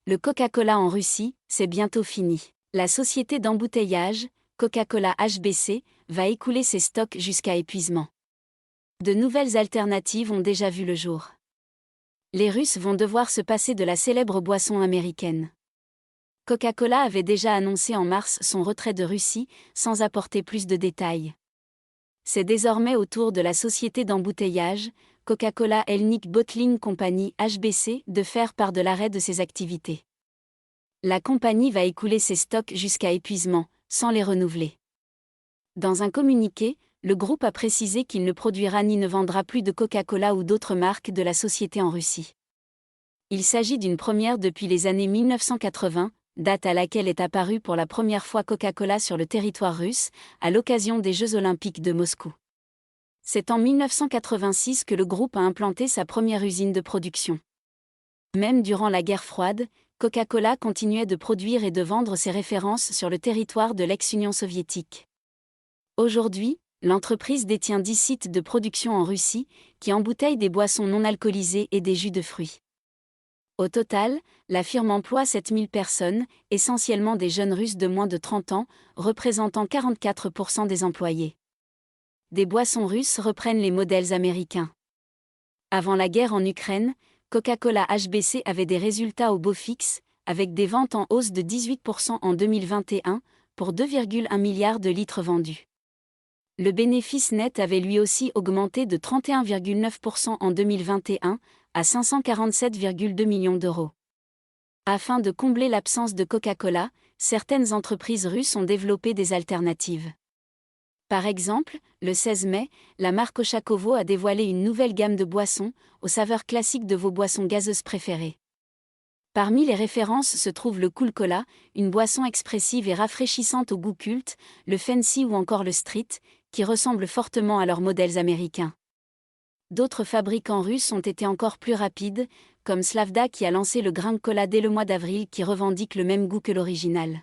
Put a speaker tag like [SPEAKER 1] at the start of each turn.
[SPEAKER 1] Le Coca-Cola en Russie, c'est bientôt fini. La société d'embouteillage, Coca-Cola HBC, va écouler ses stocks jusqu'à épuisement. De nouvelles alternatives ont déjà vu le jour. Les Russes vont devoir se passer de la célèbre boisson américaine. Coca-Cola avait déjà annoncé en mars son retrait de Russie, sans apporter plus de détails. C'est désormais au tour de la société d'embouteillage, Coca-Cola Hellenic Bottling Company HBC, de faire part de l'arrêt de ses activités. La compagnie va écouler ses stocks jusqu'à épuisement, sans les renouveler. Dans un communiqué, le groupe a précisé qu'il ne produira ni ne vendra plus de Coca-Cola ou d'autres marques de la société en Russie. Il s'agit d'une première depuis les années 1980, date à laquelle est apparue pour la première fois Coca-Cola sur le territoire russe, à l'occasion des Jeux olympiques de Moscou. C'est en 1986 que le groupe a implanté sa première usine de production. Même durant la guerre froide, Coca-Cola continuait de produire et de vendre ses références sur le territoire de l'ex-Union soviétique. Aujourd'hui, l'entreprise détient 10 sites de production en Russie, qui embouteillent des boissons non alcoolisées et des jus de fruits. Au total, la firme emploie 7000 personnes, essentiellement des jeunes Russes de moins de 30 ans, représentant 44% des employés. Des boissons russes reprennent les modèles américains. Avant la guerre en Ukraine, Coca-Cola HBC avait des résultats au beau fixe, avec des ventes en hausse de 18% en 2021, pour 2,1 milliards de litres vendus. Le bénéfice net avait lui aussi augmenté de 31,9% en 2021, à 547,2 millions d'euros. Afin de combler l'absence de Coca-Cola, certaines entreprises russes ont développé des alternatives. Par exemple, le 16 mai, la marque Oshakovo a dévoilé une nouvelle gamme de boissons, aux saveurs classiques de vos boissons gazeuses préférées. Parmi les références se trouve le Cool Cola, une boisson expressive et rafraîchissante au goût culte, le Fancy ou encore le Street, qui ressemblent fortement à leurs modèles américains. D'autres fabricants russes ont été encore plus rapides, comme Slavda qui a lancé le grain de cola dès le mois d'avril qui revendique le même goût que l'original.